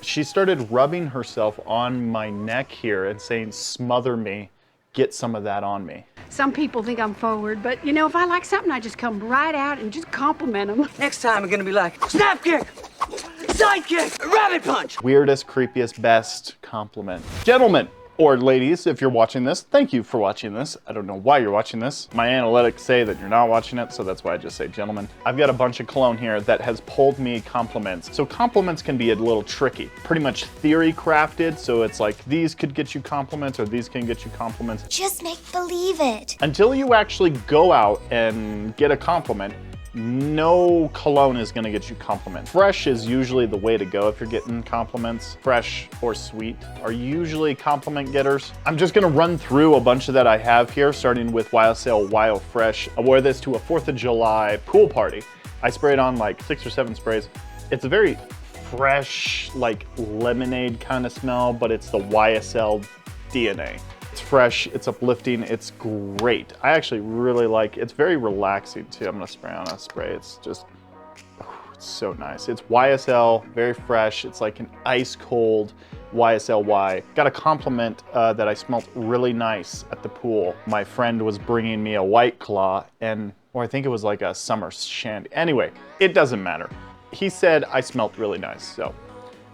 She started rubbing herself on my neck here and saying, smother me, get some of that on me. Some people think I'm forward, but you know, if I like something, I just come right out and just compliment them. Next time I'm gonna be like, snap kick, side kick, rabbit punch. Weirdest, creepiest, best compliment. Gentlemen, or ladies, if you're watching this, thank you for watching this. I don't know why you're watching this. My analytics say that you're not watching it, so that's why I just say gentlemen. I've got a bunch of cologne here that has pulled me compliments. So compliments can be a little tricky. Pretty much theory crafted, so it's like these could get you compliments or these can get you compliments. Just make believe it. Until you actually go out and get a compliment, no cologne is gonna get you compliments. Fresh is usually the way to go if you're getting compliments. Fresh or sweet are usually compliment getters. I'm just gonna run through a bunch of that I have here, starting with YSL Wild Fresh. I wore this to a 4th of July pool party. I sprayed on like 6 or 7 sprays. It's a very fresh, like lemonade kind of smell, but it's the YSL DNA. It's fresh, it's uplifting, it's great. I actually really like it. It's very relaxing too. I'm gonna spray on a spray. It's just, it's so nice. It's YSL, very fresh. It's like an ice cold YSLY. Got a compliment that I smelled really nice at the pool. My friend was bringing me a White Claw or I think it was like a summer shandy. Anyway, it doesn't matter. He said I smelled really nice, so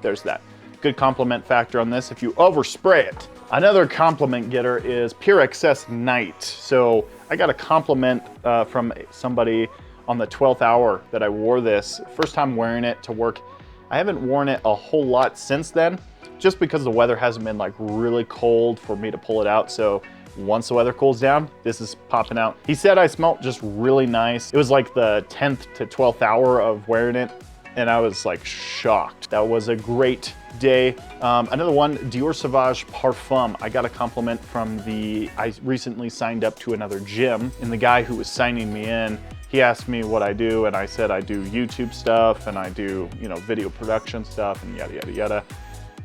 there's that. Good compliment factor on this if you overspray it. Another compliment getter is Pure Excess Night. So I got a compliment from somebody on the 12th hour that I wore this. First time wearing it to work. I haven't worn it a whole lot since then, just because the weather hasn't been like really cold for me to pull it out. So once the weather cools down, this is popping out. He said I smelled just really nice. It was like the 10th to 12th hour of wearing it, and I was like shocked. That was a great day. Another one, Dior Sauvage Parfum. I got a compliment from I recently signed up to another gym, and the guy who was signing me in, he asked me what I do, and I said I do YouTube stuff, and I do, you know, video production stuff, and yada, yada, yada.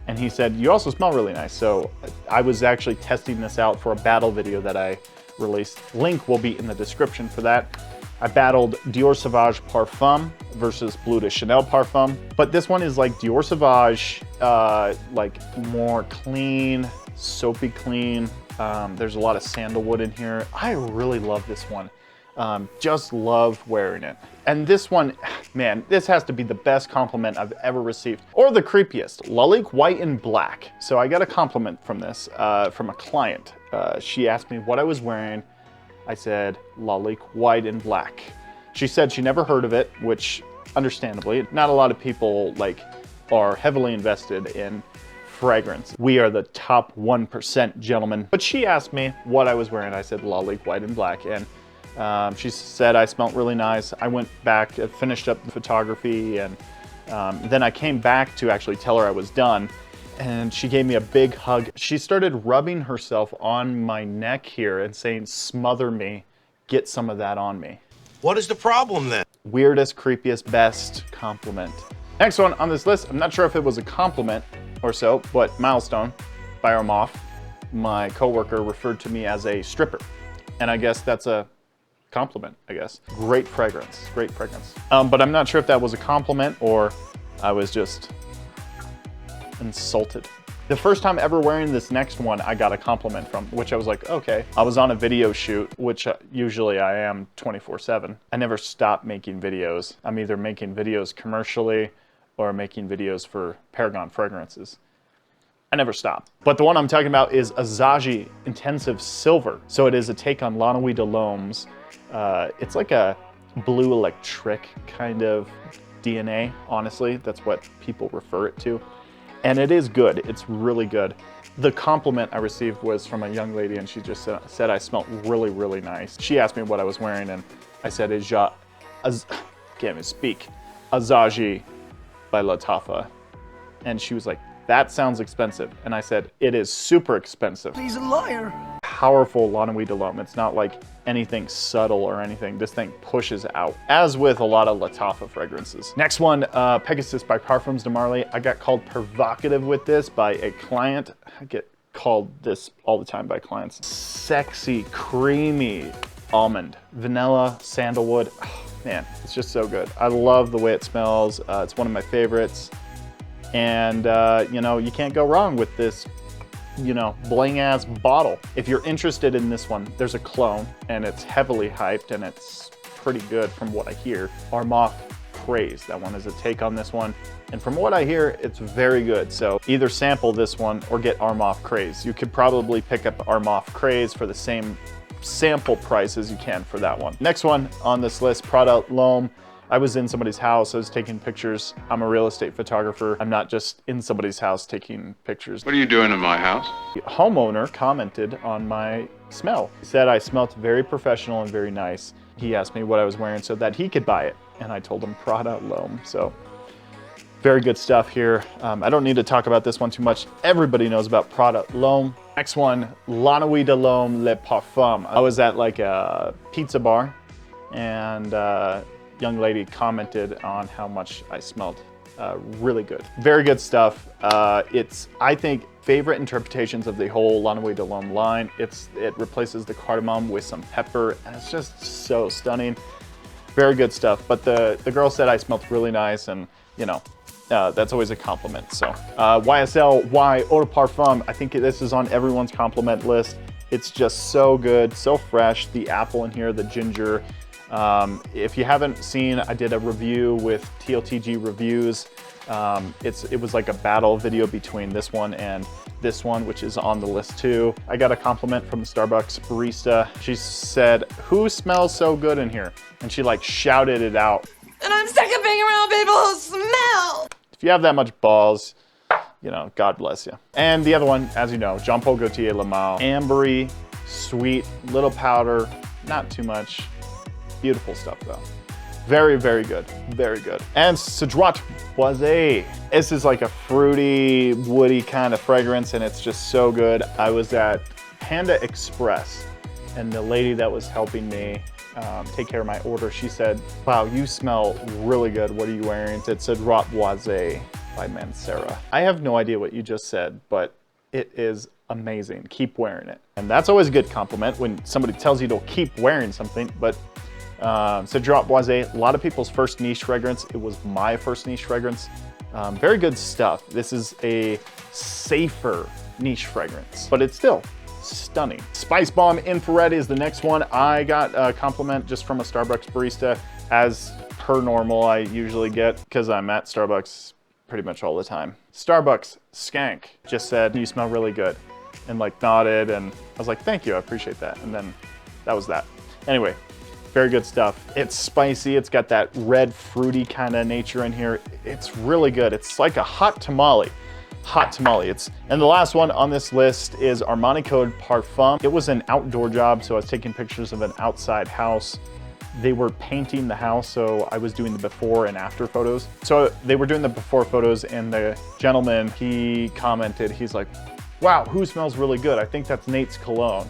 And he said, you also smell really nice. So I was actually testing this out for a battle video that I released. Link will be in the description for that. I battled Dior Sauvage Parfum versus Bleu de Chanel Parfum. But this one is like Dior Sauvage, like more clean, soapy clean. There's a lot of sandalwood in here. I really love this one. Just love wearing it. And this one, man, this has to be the best compliment I've ever received. Or the creepiest, Lalique White and Black. So I got a compliment from this, from a client. She asked me what I was wearing. I said, Lalique White and Black. She said she never heard of it, which understandably, not a lot of people like are heavily invested in fragrance. We are the top 1%, gentlemen. But she asked me what I was wearing. I said Lalique White and Black, and she said I smelled really nice. I went back, finished up the photography, and then I came back to actually tell her I was done. And she gave me a big hug. She started rubbing herself on my neck here and saying, smother me, get some of that on me. What is the problem then? Weirdest, creepiest, best compliment. Next one on this list, I'm not sure if it was a compliment or so, but Milestone by Armoff, my coworker referred to me as a stripper. And I guess that's a compliment, I guess. Great fragrance, great fragrance. But I'm not sure if that was a compliment or I was just insulted. The first time ever wearing this next one, I got a compliment from, which I was like, okay. I was on a video shoot, which usually I am 24/7. I never stop making videos. I'm either making videos commercially or making videos for Paragon fragrances. I never stop. But the one I'm talking about is Azaji Intensive Silver. So it is a take on La Nuit de l'Homme's. It's like a blue electric kind of DNA, honestly. That's what people refer it to. And it is good, it's really good. The compliment I received was from a young lady, and she just said I smelled really, really nice. She asked me what I was wearing, and I said, can't even speak, Azaji by Lattafa. And she was like, that sounds expensive. And I said, it is super expensive. He's a liar. Powerful La Nuit de l'Homme. It's not like anything subtle or anything. This thing pushes out, as with a lot of Lattafa fragrances. Next one, Pegasus by Parfums de Marly. I got called provocative with this by a client. I get called this all the time by clients. Sexy, creamy almond, vanilla, sandalwood. Oh, man, it's just so good. I love the way it smells. It's one of my favorites. And, you know, you can't go wrong with this, you know, bling ass bottle. If you're interested in this one, there's a clone and it's heavily hyped and it's pretty good from what I hear. Armaf Craze, that one is a take on this one. And from what I hear, it's very good. So either sample this one or get Armaf Craze. You could probably pick up Armaf Craze for the same sample price as you can for that one. Next one on this list, Product Loam. I was in somebody's house, I was taking pictures. I'm a real estate photographer. I'm not just in somebody's house taking pictures. What are you doing in my house? The homeowner commented on my smell. He said I smelled very professional and very nice. He asked me what I was wearing so that he could buy it. And I told him Product Loam. So very good stuff here. I don't need to talk about this one too much. Everybody knows about Product Loam. Next one, La Nuit de l'Homme Le Parfum. I was at like a pizza bar and young lady commented on how much I smelled. Really good. Very good stuff. It's, I think, favorite interpretations of the whole La Nuit de l'Homme line. It replaces the cardamom with some pepper, and it's just so stunning. Very good stuff. But the girl said I smelled really nice, and you know, that's always a compliment. So YSL Y Eau de Parfum, I think this is on everyone's compliment list. It's just so good, so fresh. The apple in here, the ginger. If you haven't seen, I did a review with TLTG Reviews. It was like a battle video between this one and this one, which is on the list too. I got a compliment from the Starbucks barista. She said, "Who smells so good in here?" And she like shouted it out. And I'm sick of being around people who smell. If you have that much balls, you know, God bless you. And the other one, as you know, Jean Paul Gaultier Le Male. Ambery, sweet, little powder, not too much. Beautiful stuff though. Very, very good, very good. And Cedrat Boisé. This is like a fruity, woody kind of fragrance and it's just so good. I was at Panda Express and the lady that was helping me take care of my order, she said, "Wow, you smell really good. What are you wearing?" It said Cedrat Boisé by Mancera. I have no idea what you just said, but it is amazing. Keep wearing it. And that's always a good compliment when somebody tells you to keep wearing something, but Cedrat Boisé, a lot of people's first niche fragrance. It was my first niche fragrance. Very good stuff. This is a safer niche fragrance, but it's still stunning. Spice Bomb Infrared is the next one. I got a compliment just from a Starbucks barista, as per normal I usually get because I'm at Starbucks pretty much all the time. Starbucks Skank just said, "You smell really good," and like nodded, and I was like, "Thank you, I appreciate that." And then that was that. Anyway, very good stuff. It's spicy. It's got that red fruity kind of nature in here. It's really good. It's like a hot tamale. Hot tamale. And the last one on this list is Armani Code Parfum. It was an outdoor job, so I was taking pictures of an outside house. They were painting the house, so I was doing the before and after photos. So they were doing the before photos, and the gentleman, he commented, he's like, "Wow, who smells really good? I think that's Nate's cologne."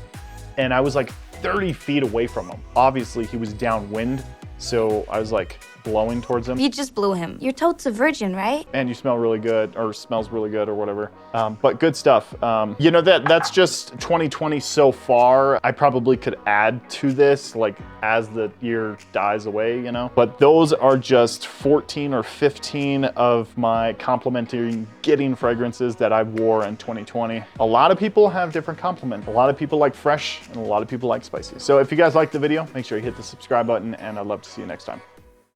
And I was like 30 feet away from him. Obviously, he was downwind, so I was like blowing towards him. You just blew him. You're totes a virgin, right? And you smell really good, or smells really good, or whatever. But good stuff. You know, that's just 2020 so far. I probably could add to this, like, as the year dies away, you know? But those are just 14 or 15 of my complimentary getting fragrances that I wore in 2020. A lot of people have different compliments. A lot of people like fresh, and a lot of people like spicy. So if you guys liked the video, make sure you hit the subscribe button, and I'd love to see you next time.